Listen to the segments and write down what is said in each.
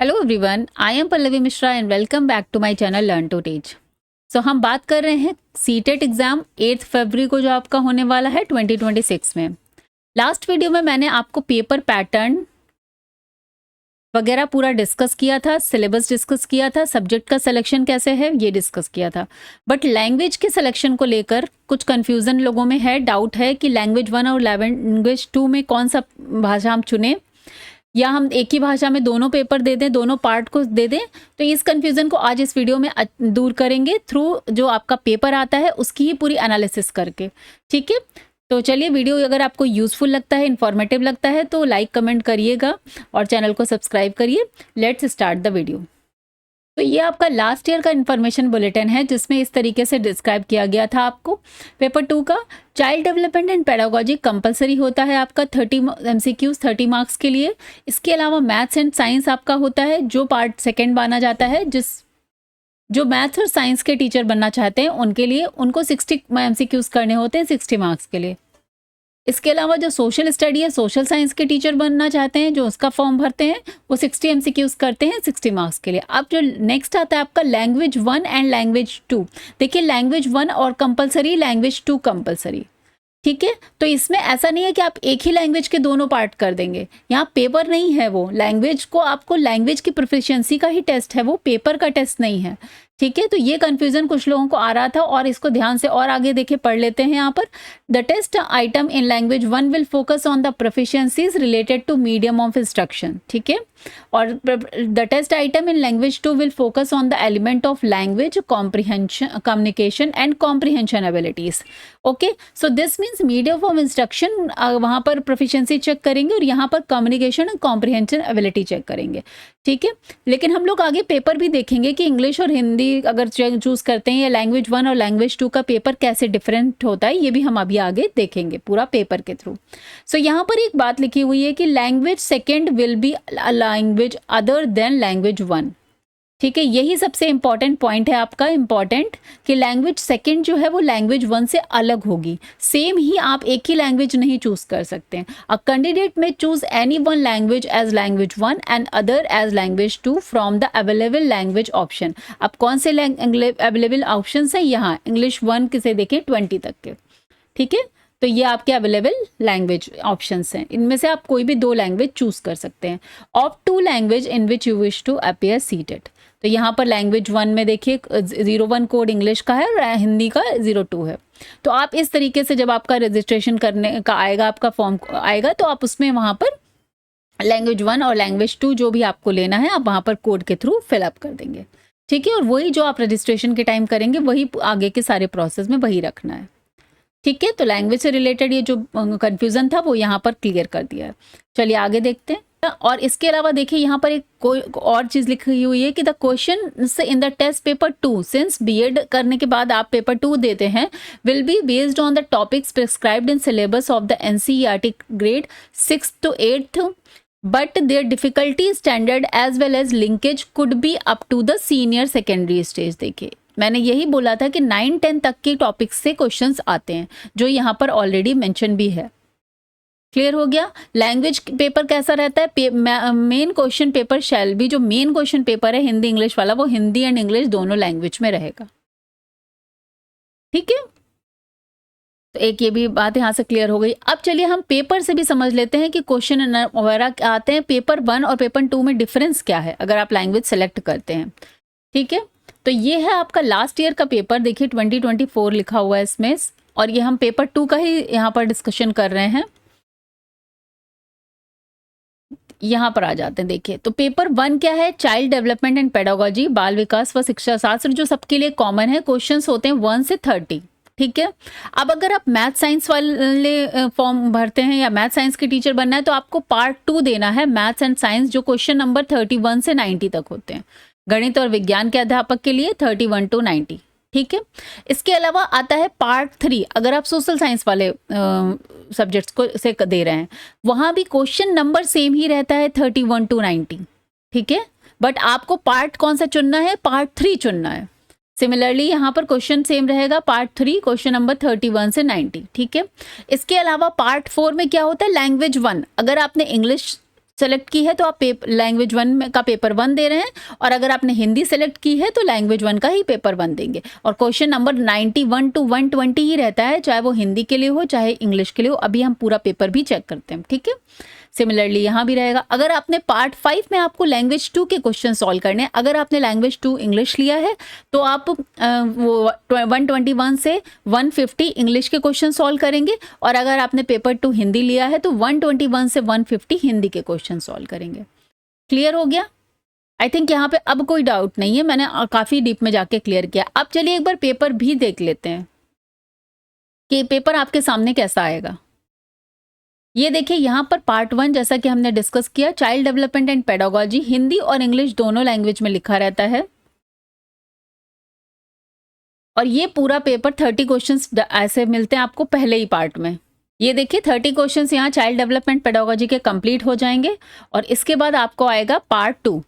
Hello everyone, I am Pallavi Mishra and welcome back to my channel learn to teach. So हम बात कर रहे हैं सीटेट एग्जाम 8 फरवरी को जो आपका होने वाला है 2026 में। लास्ट वीडियो में मैंने आपको पेपर पैटर्न वगैरह पूरा डिस्कस किया था, सिलेबस डिस्कस किया था, सब्जेक्ट का सिलेक्शन कैसे है ये डिस्कस किया था। बट लैंग्वेज के सिलेक्शन को लेकर कुछ कंफ्यूजन लोगों में है, डाउट है कि लैंग्वेज 1 और लैंग्वेज 2 में कौन सा भाषा हम चुने या हम एक ही भाषा में दोनों पेपर दे दें, दोनों पार्ट को दे दें। तो इस कंफ्यूजन को आज इस वीडियो में दूर करेंगे थ्रू जो आपका पेपर आता है उसकी ही पूरी एनालिसिस करके। ठीक है, तो चलिए वीडियो अगर आपको यूजफुल लगता है, इन्फॉर्मेटिव लगता है तो लाइक कमेंट करिएगा और चैनल को सब्सक्राइब करिए। Let's start the video. तो ये आपका लास्ट ईयर का इन्फॉर्मेशन बुलेटिन है जिसमें इस तरीके से डिस्क्राइब किया गया था आपको। पेपर 2 का child development and pedagogy compulsory होता है आपका 30 MCQs 30 मार्क्स के लिए। इसके अलावा मैथ्स एंड साइंस आपका होता है जो पार्ट सेकेंड माना जाता है। जो मैथ्स और साइंस के टीचर बनना चाहते हैं उनके लिए उनको 60 MCQs करने होते हैं 60 मार्क्स के लिए। इसके अलावा जो सोशल स्टडी है, सोशल साइंस के टीचर बनना चाहते हैं जो उसका फॉर्म भरते हैं वो 60 MCQs करते हैं 60 मार्क्स के लिए। अब जो नेक्स्ट आता है आपका लैंग्वेज 1 एंड लैंग्वेज 2। देखिए लैंग्वेज 1 और कंपलसरी, लैंग्वेज 2 कंपलसरी। ठीक है, तो इसमें ऐसा नहीं है कि आप एक ही लैंग्वेज के दोनों पार्ट कर देंगे। यहाँ पेपर नहीं है, वो लैंग्वेज को आपको लैंग्वेज की प्रोफिशिएंसी का ही टेस्ट है, वो पेपर का टेस्ट नहीं है। ठीक है, तो ये कंफ्यूजन कुछ लोगों को आ रहा था और इसको ध्यान से और आगे देखे पढ़ लेते हैं। यहाँ पर the test item in language 1 will focus on the proficiencies related to medium of instruction. ठीक है, और the test item in language 2 will focus on the element of language comprehension, communication and comprehension abilities. Okay, so this means medium of instruction वहाँ पर proficiency check करेंगे और यहाँ पर communication and comprehension ability check करेंगे। ठीक है, लेकिन हम लोग आगे पेपर भी देखेंगे कि इंग्लिश और हिंदी अगर चूज करते हैं या लैंग्वेज 1 और लैंग्वेज 2 का पेपर कैसे डिफरेंट होता है, ये भी हम अभी आगे देखेंगे पूरा पेपर के थ्रू। सो यहाँ पर एक बात लिखी हुई है कि language second will be language other than language 1। ठीक है, यही सबसे इंपॉर्टेंट पॉइंट है आपका, इंपॉर्टेंट कि लैंग्वेज सेकंड जो है वो लैंग्वेज 1 से अलग होगी। सेम ही आप एक ही लैंग्वेज नहीं चूज कर सकते हैं। अ कैंडिडेट में choose any one language as language 1 and other as language 2 from the available language option. अब कौन से अवेलेबल ऑप्शन है यहाँ, इंग्लिश 1 किसे देखें 20 तक के। ठीक है, तो ये आपके अवेलेबल लैंग्वेज ऑप्शंस हैं, इनमें से आप कोई भी 2 लैंग्वेज चूज कर सकते हैं। Opt 2 language in which you wish to appear seated. तो यहाँ पर लैंग्वेज 1 में देखिए 01 कोड इंग्लिश का है और हिंदी का 02 है। तो आप इस तरीके से जब आपका रजिस्ट्रेशन करने का आएगा, आपका फॉर्म आएगा, तो आप उसमें वहाँ पर लैंग्वेज 1 और लैंग्वेज 2 जो भी आपको लेना है आप वहाँ पर कोड के थ्रू फिलअप कर देंगे। ठीक है, और वही जो आप रजिस्ट्रेशन के टाइम करेंगे वही आगे के सारे प्रोसेस में वही रखना है। ठीक है, तो लैंग्वेज से रिलेटेड ये जो कंफ्यूजन था वो यहाँ पर क्लियर कर दिया है। चलिए आगे देखते हैं। और इसके अलावा देखिए यहाँ पर एक कोई और चीज लिखी हुई है कि the question in the test paper 2 since BEd करने के बाद आप पेपर 2 देते हैं will be based on the topics prescribed in syllabus of the NCERT grade 6 to 8 but their difficulty standard as well as linkage could be up to the senior secondary stage. देखिए मैंने यही बोला था कि 9-10 तक के टॉपिक्स से questions आते हैं जो यहाँ पर ऑलरेडी मेंशन भी है। क्लियर हो गया। लैंग्वेज पेपर कैसा रहता है, मेन क्वेश्चन पेपर शैल भी, जो मेन क्वेश्चन पेपर है हिंदी इंग्लिश वाला वो हिंदी एंड इंग्लिश दोनों लैंग्वेज में रहेगा। ठीक है, तो एक ये भी बात यहाँ से क्लियर हो गई। अब चलिए हम पेपर से भी समझ लेते हैं कि क्वेश्चन वगैरह आते हैं पेपर 1 और पेपर 2 में डिफरेंस क्या है अगर आप लैंग्वेज सेलेक्ट करते हैं। ठीक है, तो ये है आपका लास्ट ईयर का पेपर। देखिए 2024 लिखा हुआ है इसमें, और ये हम पेपर 2 का ही यहाँ पर डिस्कशन कर रहे हैं। यहाँ पर आ जाते हैं। देखिए तो पेपर 1 क्या है, चाइल्ड डेवलपमेंट एंड पेडागोजी, बाल विकास व शिक्षा शास्त्र, जो सबके लिए कॉमन है। क्वेश्चंस होते हैं 1 से 30। ठीक है, अब अगर आप मैथ साइंस वाले फॉर्म भरते हैं या मैथ साइंस के टीचर बनना है तो आपको पार्ट 2 देना है मैथ्स एंड साइंस, जो क्वेश्चन नंबर 31 से 90 तक होते हैं। गणित और विज्ञान के अध्यापक के लिए 31 to 90। ठीक है, इसके अलावा आता है पार्ट 3 अगर आप सोशल साइंस वाले सब्जेक्ट्स को से दे रहे हैं, वहां भी क्वेश्चन नंबर सेम ही रहता है 31 to 90। ठीक है, बट आपको पार्ट कौन सा चुनना है, पार्ट 3 चुनना है। सिमिलरली यहाँ पर क्वेश्चन सेम रहेगा, पार्ट 3 क्वेश्चन नंबर 31 से 90। ठीक है, इसके अलावा पार्ट 4 में क्या होता है, लैंग्वेज 1 अगर आपने इंग्लिश सेलेक्ट की है तो आप लैंग्वेज 1 का पेपर 1 दे रहे हैं, और अगर आपने हिंदी सेलेक्ट की है तो लैंग्वेज 1 का ही पेपर 1 देंगे। और क्वेश्चन नंबर 91 to 120 ही रहता है, चाहे वो हिंदी के लिए हो चाहे इंग्लिश के लिए हो। अभी हम पूरा पेपर भी चेक करते हैं, ठीक है। सिमिलरली यहाँ भी रहेगा। अगर आपने पार्ट 5 में आपको लैंग्वेज 2 के क्वेश्चन सॉल्व करने हैं, अगर आपने लैंग्वेज 2 इंग्लिश लिया है तो आप वो 121 से 150 इंग्लिश के क्वेश्चन सॉल्व करेंगे, और अगर आपने पेपर 2 हिंदी लिया है तो 121 से 150 हिंदी के क्वेश्चन सॉल्व करेंगे। क्लियर हो गया? आई थिंक यहाँ पे अब कोई डाउट नहीं है, मैंने काफ़ी डीप में जाके क्लियर किया। अब चलिए एक बार पेपर भी देख लेते हैं कि पेपर आपके सामने कैसा आएगा। ये देखिए यहाँ पर पार्ट 1 जैसा कि हमने डिस्कस किया, child development and pedagogy, Hindi और इंग्लिश दोनों लैंग्वेज में लिखा रहता है। और ये पूरा पेपर 30 क्वेश्चंस ऐसे मिलते हैं आपको पहले ही पार्ट में। ये देखिए 30 क्वेश्चंस यहाँ चाइल्ड डेवलपमेंट पेडागोजी के कंप्लीट हो जाएंगे, और इसके बाद आपको आएगा पार्ट 2।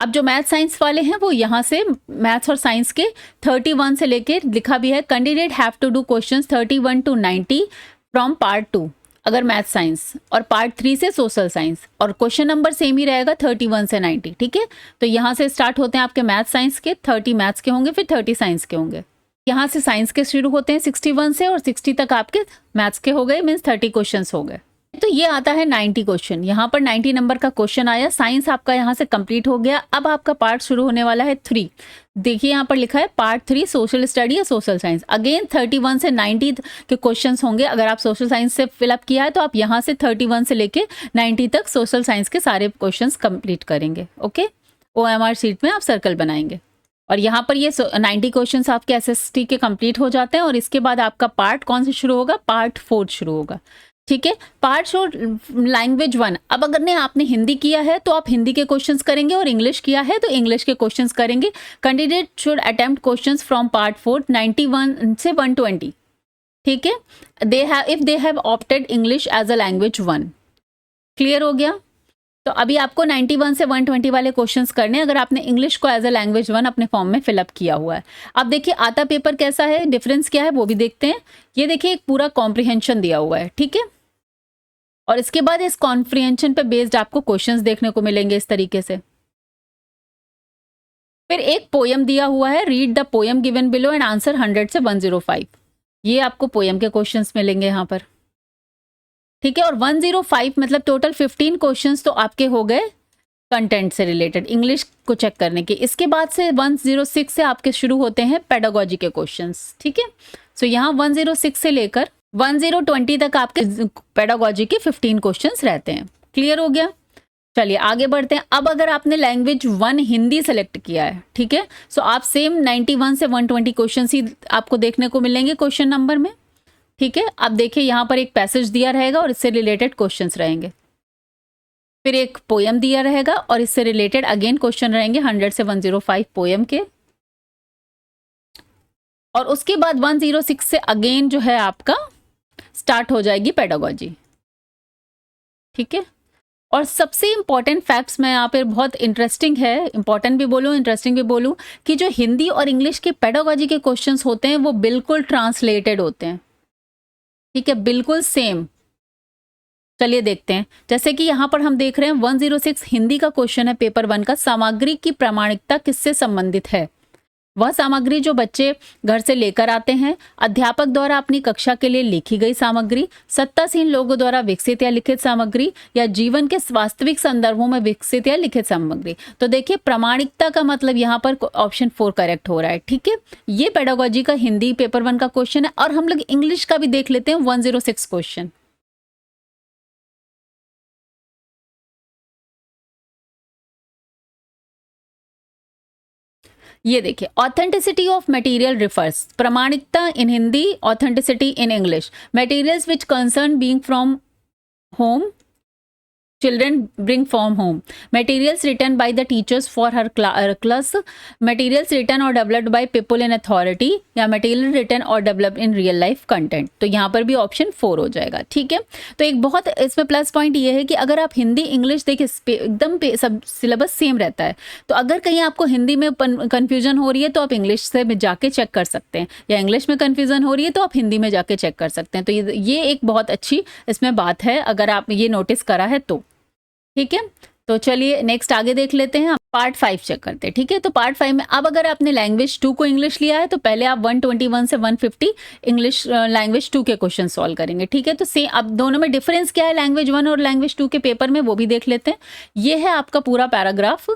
अब जो मैथ साइंस वाले हैं वो यहाँ से मैथ्स और साइंस के 31 से लेके लिखा भी है, candidate have to do questions 31 to 90 from part 2 अगर मैथ साइंस, और पार्ट 3 से सोशल साइंस, और क्वेश्चन नंबर सेम ही रहेगा 31 से 90, ठीक है। तो यहाँ से स्टार्ट होते हैं आपके मैथ साइंस के, 30 मैथ्स के होंगे, फिर 30 साइंस के होंगे। यहाँ से साइंस के शुरू होते हैं 61 से, और 60 तक आपके मैथ्स के हो गए, मीन्स 30 क्वेश्चन हो गए। तो ये आता है 90 क्वेश्चन, यहाँ पर 90 नंबर का क्वेश्चन आया। साइंस आपका यहाँ से कंप्लीट हो गया। अब आपका पार्ट शुरू होने वाला है 3। देखिए यहाँ पर लिखा है पार्ट 3 सोशल स्टडी या सोशल साइंस। अगेन 31 से 90 के क्वेश्चंस होंगे। अगर आप सोशल साइंस से फिलअप किया है तो आप यहाँ से 31 से लेके 90 तक सोशल साइंस के सारे क्वेश्चंस कंप्लीट करेंगे। ओके, OMR शीट में आप सर्कल बनाएंगे, और यहाँ पर ये 90 क्वेश्चंस आपके SST के कंप्लीट हो जाते हैं। और इसके बाद आपका पार्ट कौन से शुरू होगा? पार्ट 4 शुरू होगा, ठीक है। Part show language 1। अब अगर आपने हिंदी किया है तो आप हिंदी के क्वेश्चंस करेंगे, और इंग्लिश किया है तो इंग्लिश के क्वेश्चंस करेंगे। Candidate should attempt questions from part 4 91 से 120, ठीक है। If they have opted English as a language 1। Clear हो गया? तो अभी आपको 91 से 120 वाले क्वेश्चंस करने, अगर आपने इंग्लिश को एज अ लैंग्वेज 1 अपने फॉर्म में फिलअप किया हुआ है। अब देखिए आता पेपर कैसा है, डिफरेंस क्या है वो भी देखते हैं। ये देखिए एक पूरा कॉम्प्रिहेंशन दिया हुआ है, ठीक है, और इसके बाद इस कॉम्प्रिहेंशन पे बेस्ड आपको क्वेश्चंस देखने को मिलेंगे इस तरीके से। फिर एक पोयम दिया हुआ है, read the poem given below and answer 100 से 105। ये आपको पोयम के क्वेश्चंस मिलेंगे यहाँ पर, ठीक है। और 105 मतलब टोटल 15 क्वेश्चंस तो आपके हो गए कंटेंट से रिलेटेड, इंग्लिश को चेक करने के। इसके बाद से 106 से आपके शुरू होते हैं पेडागोजी के क्वेश्चंस, ठीक है। सो यहाँ 106 से लेकर 1020 तक आपके पेडागोजी के 15 क्वेश्चंस रहते हैं। क्लियर हो गया? चलिए आगे बढ़ते हैं। अब अगर आपने लैंग्वेज 1 हिंदी सेलेक्ट किया है, ठीक है, सो आप सेम 91 से 120 क्वेश्चंस ही आपको देखने को मिलेंगे क्वेश्चन नंबर में, ठीक है। अब देखिए यहाँ पर एक पैसेज दिया रहेगा और इससे रिलेटेड क्वेश्चंस रहेंगे। फिर एक पोयम दिया रहेगा और इससे रिलेटेड अगेन क्वेश्चन रहेंगे 100 से 105 पोयम के। और उसके बाद 106 से अगेन जो है आपका स्टार्ट हो जाएगी पेडागोजी, ठीक है। और सबसे इंपॉर्टेंट फैक्ट्स मैं यहाँ पे बहुत इंटरेस्टिंग है, इंपॉर्टेंट भी बोलूँ इंटरेस्टिंग भी बोलूँ, कि जो हिंदी और इंग्लिश के पेडागोजी के क्वेश्चंस होते हैं वो बिल्कुल ट्रांसलेटेड होते हैं, ठीक है, बिल्कुल सेम। चलिए देखते हैं, जैसे कि यहाँ पर हम देख रहे हैं 106 हिंदी का क्वेश्चन है पेपर 1 का, सामग्री की प्रामाणिकता किससे संबंधित है? वह सामग्री जो बच्चे घर से लेकर आते हैं, अध्यापक द्वारा अपनी कक्षा के लिए लिखी गई सामग्री, सत्तासीन लोगों द्वारा विकसित या लिखित सामग्री, या जीवन के वास्तविक संदर्भों में विकसित या लिखित सामग्री। तो देखिए प्रामाणिकता का मतलब यहाँ पर ऑप्शन 4 करेक्ट हो रहा है, ठीक है। ये पेडागोजी का हिंदी पेपर 1 का क्वेश्चन है। और हम लोग इंग्लिश का भी देख लेते हैं 106 क्वेश्चन। ये देखिए ऑथेंटिसिटी ऑफ मटेरियल रिफर्स, प्रमाणिकता in Hindi, authenticity in English, materials which concern being from home, children bring from home, materials written by the teachers for her class, materials written or developed by people in authority, या material written or developed in real life content। तो यहाँ पर भी option 4 हो जाएगा, ठीक है। तो एक बहुत इसमें प्लस पॉइंट ये है कि अगर आप हिंदी इंग्लिश देखिए एकदम सब सिलेबस सेम रहता है, तो अगर कहीं आपको हिंदी में कन्फ्यूजन हो रही है तो आप इंग्लिश से जाके चेक कर सकते हैं, या इंग्लिश में कन्फ्यूजन हो रही है तो आप हिंदी में जाके चेक कर सकते हैं। तो ये एक बहुत अच्छी इसमें बात है अगर आप ये नोटिस करा है तो, ठीक है, तो चलिए नेक्स्ट आगे देख लेते हैं, पार्ट 5 चेक करते हैं। ठीक है, तो पार्ट 5 में अब अगर आपने लैंग्वेज 2 को इंग्लिश लिया है तो पहले आप 121 से 150 इंग्लिश लैंग्वेज 2 के क्वेश्चन सॉल्व करेंगे। ठीक है, तो सेम अब दोनों में डिफरेंस क्या है लैंग्वेज 1 और लैंग्वेज 2 के पेपर में, वो भी देख लेते हैं। ये है आपका पूरा पैराग्राफ,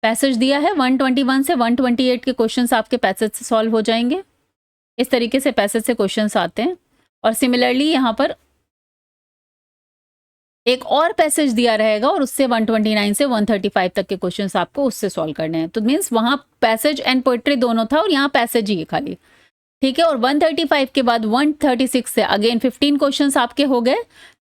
पैसेज दिया है 121 से 128 के क्वेश्चंस आपके पैसेज से सॉल्व हो जाएंगे। इस तरीके से पैसेज से क्वेश्चंस आते हैं। और सिमिलरली यहाँ पर एक और पैसेज दिया रहेगा और उससे 129 से 135 तक के क्वेश्चंस आपको उससे सॉल्व करने हैं। तो मीन्स वहां पैसेज एंड पोएट्री दोनों था और यहाँ पैसेज ही है खाली। ठीक है, और 135 के बाद 136 से अगेन 15 क्वेश्चंस आपके हो गए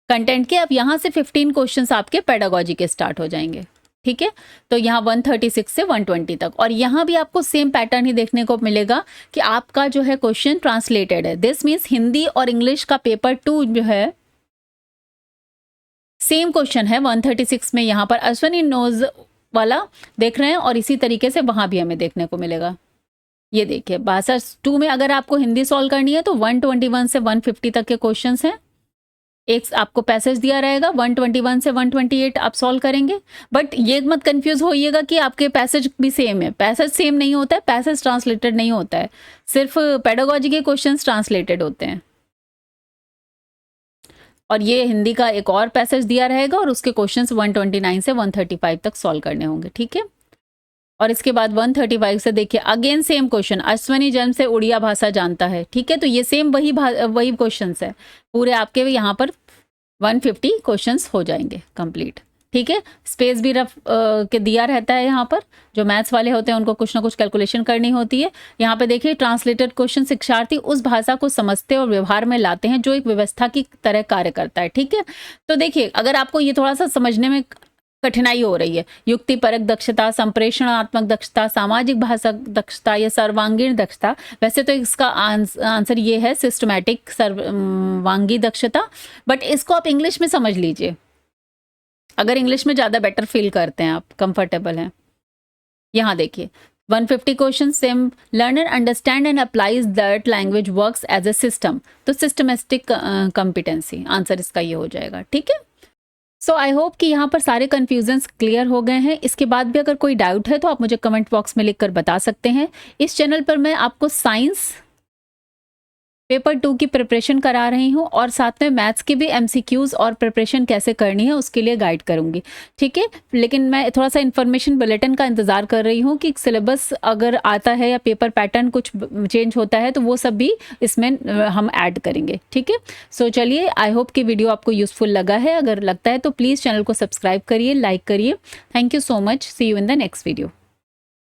कंटेंट के। अब यहाँ से 15 क्वेश्चंस आपके पेडागोजी के स्टार्ट हो जाएंगे। ठीक है, तो यहाँ 136 से 120 तक। और यहाँ भी आपको सेम पैटर्न ही देखने को मिलेगा कि आपका जो है क्वेश्चन ट्रांसलेटेड है। दिस मीन्स हिंदी और इंग्लिश का पेपर 2 जो है सेम क्वेश्चन है 136 में। यहाँ पर अश्वनी नोज वाला देख रहे हैं और इसी तरीके से वहां भी हमें देखने को मिलेगा। ये देखिए भाषा 2 में अगर आपको हिंदी सॉल्व करनी है तो 121 से 150 तक के क्वेश्चंस हैं। एक आपको पैसेज दिया रहेगा 121 से 128 आप सॉल्व करेंगे। बट ये मत कंफ्यूज होइएगा कि आपके पैसेज भी सेम है। पैसेज सेम नहीं होता है, पैसेज ट्रांसलेटेड नहीं होता है, सिर्फ पेडागोजी के क्वेश्चंस ट्रांसलेटेड होते हैं। और ये हिंदी का एक और पैसेज दिया रहेगा और उसके क्वेश्चंस 129 से 135 तक सॉल्व करने होंगे। ठीक है, और इसके बाद 135 से देखिए अगेन सेम क्वेश्चन, अश्वनी जन्म से उड़िया भाषा जानता है। ठीक है, तो ये सेम वही क्वेश्चंस है पूरे आपके। यहाँ पर 150 क्वेश्चंस हो जाएंगे कंप्लीट। ठीक है, स्पेस भी रफ के दिया रहता है। यहाँ पर जो मैथ्स वाले होते हैं उनको कुछ ना कुछ कैलकुलेशन करनी होती है। यहाँ पे देखिए ट्रांसलेटेड क्वेश्चन शिक्षार्थी उस भाषा को समझते और व्यवहार में लाते हैं जो एक व्यवस्था की तरह कार्य करता है। ठीक है, तो देखिए अगर आपको ये थोड़ा सा समझने में कठिनाई हो रही है, युक्तिपरक दक्षता, संप्रेषणात्मक दक्षता, सामाजिक भाषा दक्षता या सर्वांगीण दक्षता, वैसे तो इसका आंसर ये है सिस्टमैटिक सर्वांगी दक्षता, बट इसको आप इंग्लिश में समझ लीजिए अगर इंग्लिश में ज़्यादा बेटर फील करते हैं, आप कंफर्टेबल हैं। यहाँ देखिए 150 question, same learner understand and applies that language works as a system, तो सिस्टमेटिक कॉम्पिटेंसी आंसर इसका ये हो जाएगा। ठीक है, सो आई होप कि यहाँ पर सारे कन्फ्यूजन्स क्लियर हो गए हैं। इसके बाद भी अगर कोई डाउट है तो आप मुझे कमेंट बॉक्स में लिखकर बता सकते हैं। इस चैनल पर मैं आपको साइंस पेपर 2 की प्रिपरेशन करा रही हूँ और साथ में मैथ्स की भी MCQs और प्रिपरेशन कैसे करनी है उसके लिए गाइड करूँगी। ठीक है, लेकिन मैं थोड़ा सा इन्फॉर्मेशन बुलेटिन का इंतज़ार कर रही हूँ कि सिलेबस अगर आता है या पेपर पैटर्न कुछ चेंज होता है तो वो सब भी इसमें हम ऐड करेंगे। ठीक है, सो चलिए आई होप कि वीडियो आपको यूज़फुल लगा है। अगर लगता है तो प्लीज़ चैनल को सब्सक्राइब करिए, लाइक करिए। Thank you so much, see you in the next video.